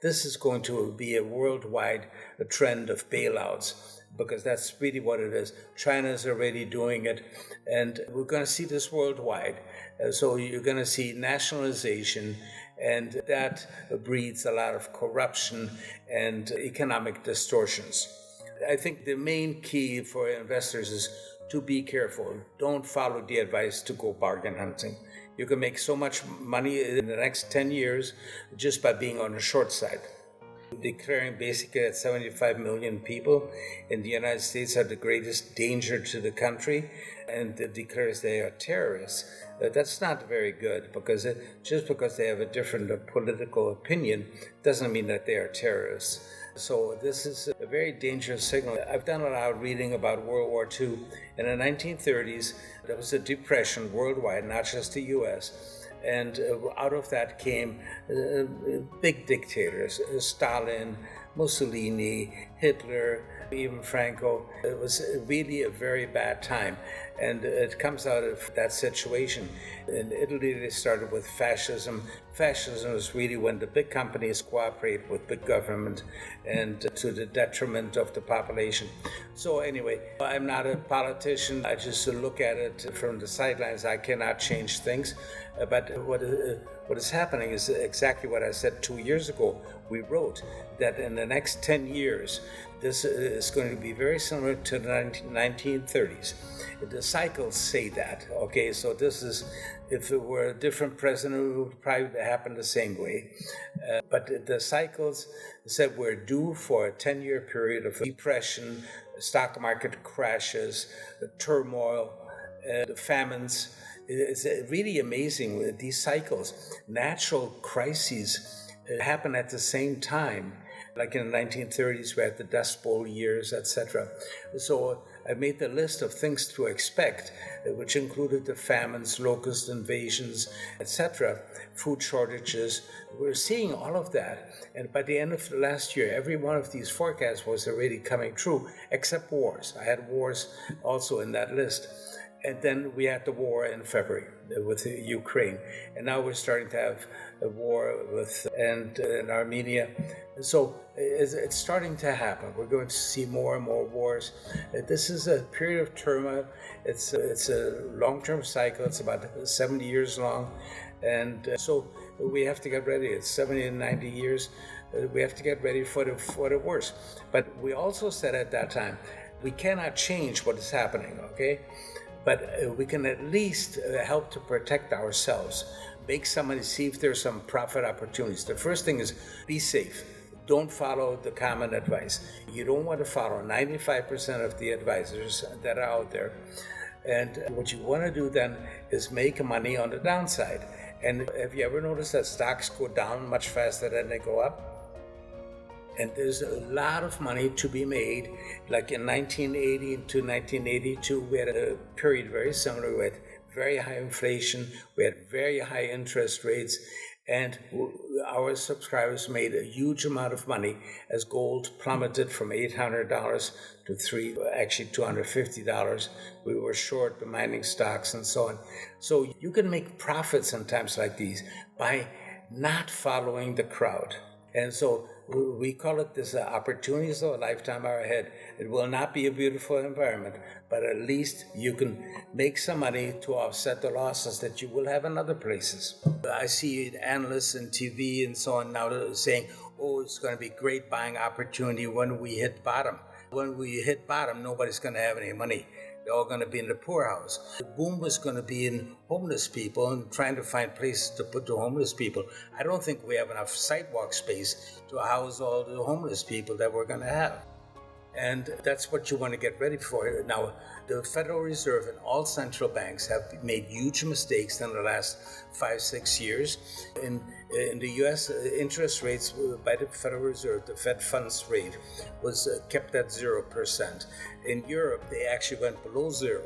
this is going to be a worldwide trend of bailouts, because that's really what it is. China's already doing it, and we're going to see this worldwide. So you're going to see nationalization, and that breeds a lot of corruption and economic distortions. I think the main key for investors is to be careful. Don't follow the advice to go bargain hunting. You can make so much money in the next 10 years just by being on the short side. Declaring basically that 75 million people in the United States are the greatest danger to the country, and declares they are terrorists. That's not very good, because just because they have a different political opinion doesn't mean that they are terrorists. So this is a very dangerous signal. I've done a lot of reading about World War II. In the 1930s, there was a depression worldwide, not just the US. And out of that came big dictators, Stalin, Mussolini, Hitler, even Franco. It was really a very bad time. And it comes out of that situation. In Italy, they started with fascism. Fascism is really when the big companies cooperate with big government, and to the detriment of the population. So anyway, I'm not a politician. I just look at it from the sidelines. I cannot change things. But what is happening is exactly what I said 2 years ago. We wrote that in the next 10 years, this is going to be very similar to the 1930s. The cycles say that, okay? So this is, if it were a different president, it would probably happen the same way. But the cycles said we're due for a 10-year period of depression, stock market crashes, turmoil, famines. It's really amazing with these cycles. Natural crises happen at the same time. Like in the 1930s, we had the Dust Bowl years, etc. So I made the list of things to expect, which included the famines, locust invasions, etc., food shortages. We're seeing all of that. And by the end of the last year, every one of these forecasts was already coming true, except wars. I had wars also in that list. And then we had the war in February with Ukraine. And now we're starting to have a war in Armenia. So it's starting to happen. We're going to see more and more wars. This is a period of turmoil. It's a long-term cycle. It's about 70 years long. And so we have to get ready. It's 70 and 90 years. We have to get ready for the worst. But we also said at that time, we cannot change what is happening, okay? But we can at least help to protect ourselves, make somebody see if there's some profit opportunities. The first thing is be safe. Don't follow the common advice. You don't want to follow 95% of the advisors that are out there. And what you want to do then is make money on the downside. And have you ever noticed that stocks go down much faster than they go up? And there's a lot of money to be made. Like in 1980 to 1982, we had a period very similar with very high inflation. We had very high interest rates, and our subscribers made a huge amount of money as gold plummeted from $800 to $250. We were short the mining stocks and so on. So you can make profits in times like these by not following the crowd. And so we call it this opportunities of a lifetime are ahead. It will not be a beautiful environment, but at least you can make some money to offset the losses that you will have in other places. I see analysts in TV and so on now saying, oh, it's going to be great buying opportunity when we hit bottom. When we hit bottom, nobody's going to have any money. They're all going to be in the poorhouse. The boom was going to be in homeless people and trying to find places to put the homeless people. I don't think we have enough sidewalk space to house all the homeless people that we're going to have. And that's what you want to get ready for. Now, the Federal Reserve and all central banks have made huge mistakes in the last 5-6 years. In the U.S., interest rates by the Federal Reserve, the Fed funds rate, was kept at 0%. In Europe, they actually went below zero,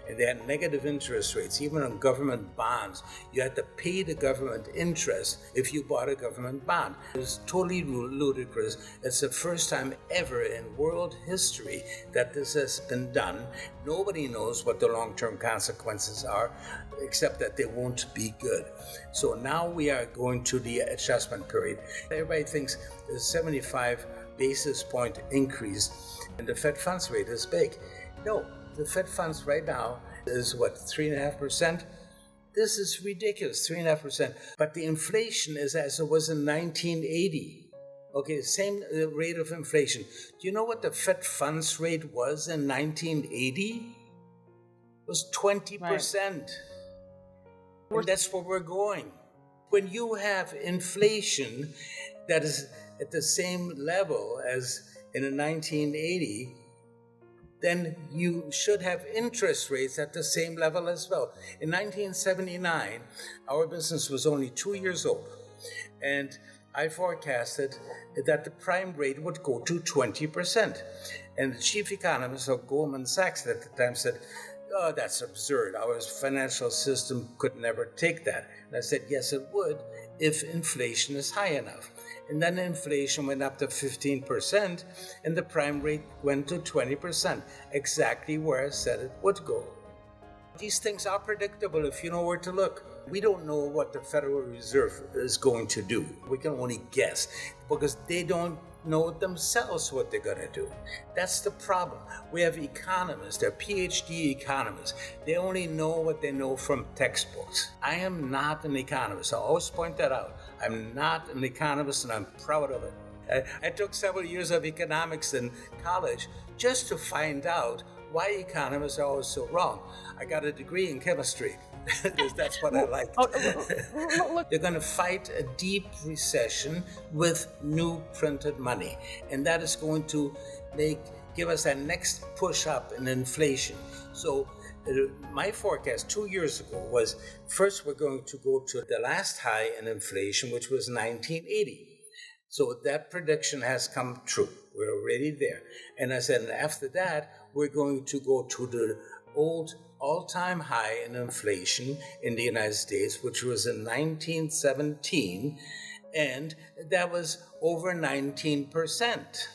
and they had negative interest rates. Even on government bonds, you had to pay the government interest if you bought a government bond. It was totally ludicrous. It's the first time ever in world history that this has been done. Nobody knows what the long-term consequences are, except that they won't be good. So now we are going to the adjustment period. Everybody thinks a 75 basis point increase and the Fed funds rate is big. No, the Fed funds right now is what, 3.5%? This is ridiculous, 3.5%. But the inflation is as it was in 1980. Okay, same rate of inflation. Do you know what the Fed funds rate was in 1980? It was 20%. Right. And that's where we're going. When you have inflation that is at the same level as in 1980, then you should have interest rates at the same level as well. In 1979, our business was only 2 years old, and I forecasted that the prime rate would go to 20%. And the chief economist of Goldman Sachs at the time said, "Oh, that's absurd. Our financial system could never take that." And I said, "Yes, it would if inflation is high enough." And then inflation went up to 15%, and the prime rate went to 20%, exactly where I said it would go. These things are predictable if you know where to look. We don't know what the Federal Reserve is going to do. We can only guess because they don't know themselves what they're going to do. That's the problem. We have economists, they're PhD economists. They only know what they know from textbooks. I am not an economist. I always point that out. I'm not an economist, and I'm proud of it. I took several years of economics in college just to find out why economists are always so wrong. I got a degree in chemistry. That's what I like. They're going to fight a deep recession with new printed money, and that is going to give us that next push up in inflation. So my forecast 2 years ago was, first we're going to go to the last high in inflation, which was 1980. So that prediction has come true. We're already there. And I said, and after that, we're going to go to the old all-time high in inflation in the United States, which was in 1917, and that was over 19%.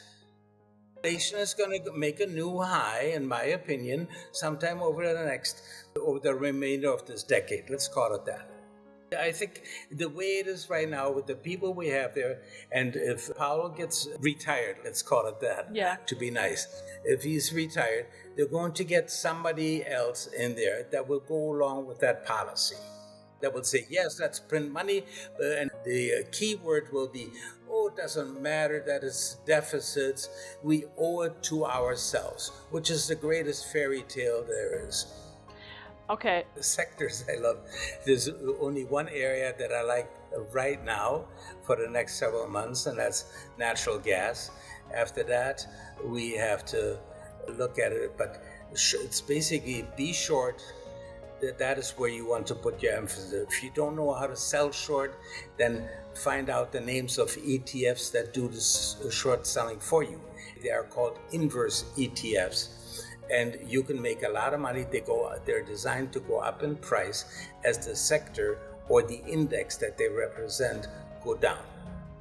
Inflation is going to make a new high, in my opinion, sometime over the remainder of this decade. Let's call it that. I think the way it is right now with the people we have there, and if Powell gets retired, let's call it that, to be nice, if he's retired, they're going to get somebody else in there that will go along with that policy, that will say, yes, let's print money, and the key word will be, oh, it doesn't matter that it's deficits, we owe it to ourselves, which is the greatest fairy tale there is. Okay. The sectors I love. There's only one area that I like right now for the next several months, and that's natural gas. After that, we have to look at it, but it's basically be short. That is where you want to put your emphasis. If you don't know how to sell short, then find out the names of ETFs that do this short selling for you. They are called inverse ETFs. And you can make a lot of money. They're designed to go up in price as the sector or the index that they represent go down.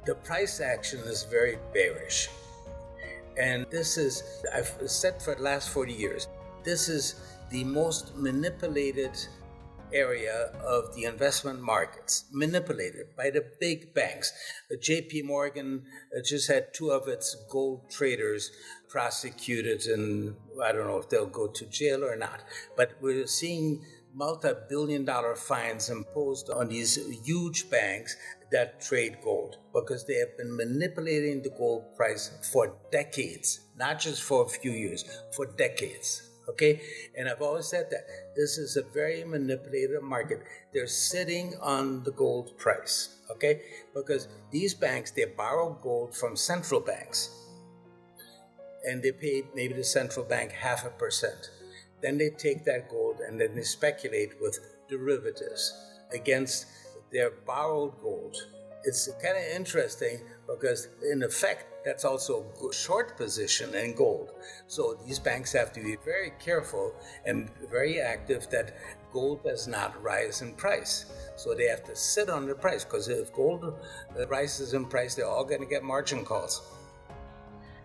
The price action is very bearish. And this is, I've said for the last 40 years, this is the most manipulated area of the investment markets, manipulated by the big banks. JP Morgan just had 2 of its gold traders prosecuted, and I don't know if they'll go to jail or not, but we're seeing multi-billion-dollar fines imposed on these huge banks that trade gold because they have been manipulating the gold price for decades, not just for a few years, for decades. Okay, and I've always said that this is a very manipulative market. They're sitting on the gold price, okay, because these banks, they borrow gold from central banks, and they pay maybe the central bank 0.5%. Then they take that gold and then they speculate with derivatives against their borrowed gold. It's kind of interesting because in effect, that's also a good short position in gold. So these banks have to be very careful and very active that gold does not rise in price. So they have to sit on the price, because if gold rises in price, they're all going to get margin calls.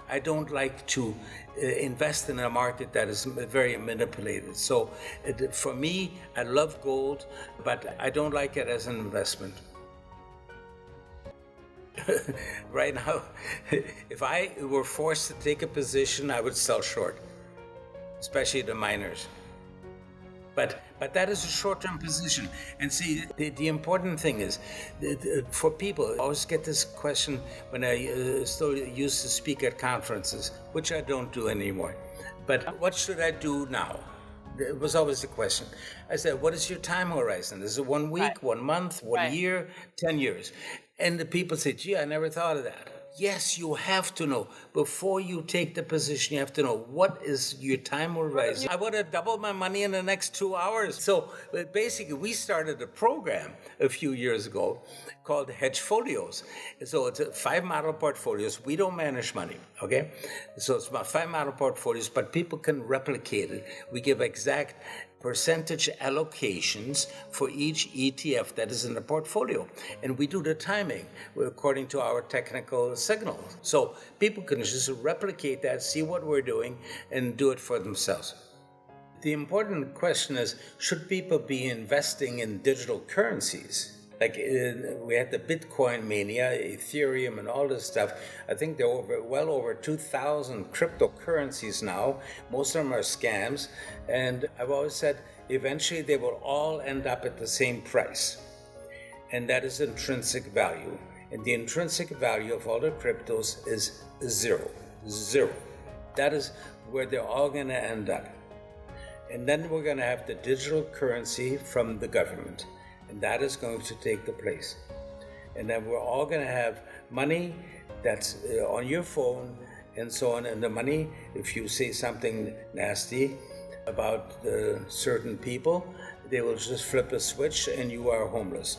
I don't like to invest in a market that is very manipulated. So for me, I love gold, but I don't like it as an investment. Right now, if I were forced to take a position, I would sell short, especially the miners. But that is a short-term position. And see, the important thing is, for people, I always get this question when I still used to speak at conferences, which I don't do anymore. But what should I do now? It was always the question. I said, what is your time horizon? Is it 1 week, Right. 1 month, 1 Right. year, 10 years? And the people say, gee, I never thought of that. Yes, you have to know. Before you take the position, you have to know what is your time horizon. I want to double my money in the next 2 hours. So basically, we started a program a few years ago called Hedge Folios. So it's 5 model portfolios. We don't manage money, okay? So it's about 5 model portfolios, but people can replicate it. We give exact percentage allocations for each ETF that is in the portfolio. And we do the timing according to our technical signal. So people can just replicate that, see what we're doing, and do it for themselves. The important question is, should people be investing in digital currencies? Like we had the Bitcoin mania, Ethereum, and all this stuff. I think there are well over 2,000 cryptocurrencies now. Most of them are scams. And I've always said, eventually they will all end up at the same price. And that is intrinsic value. And the intrinsic value of all the cryptos is zero. Zero. That is where they're all going to end up. And then we're going to have the digital currency from the government. And that is going to take the place. And then we're all going to have money that's on your phone and so on. And the money, if you say something nasty about certain people, they will just flip a switch and you are homeless.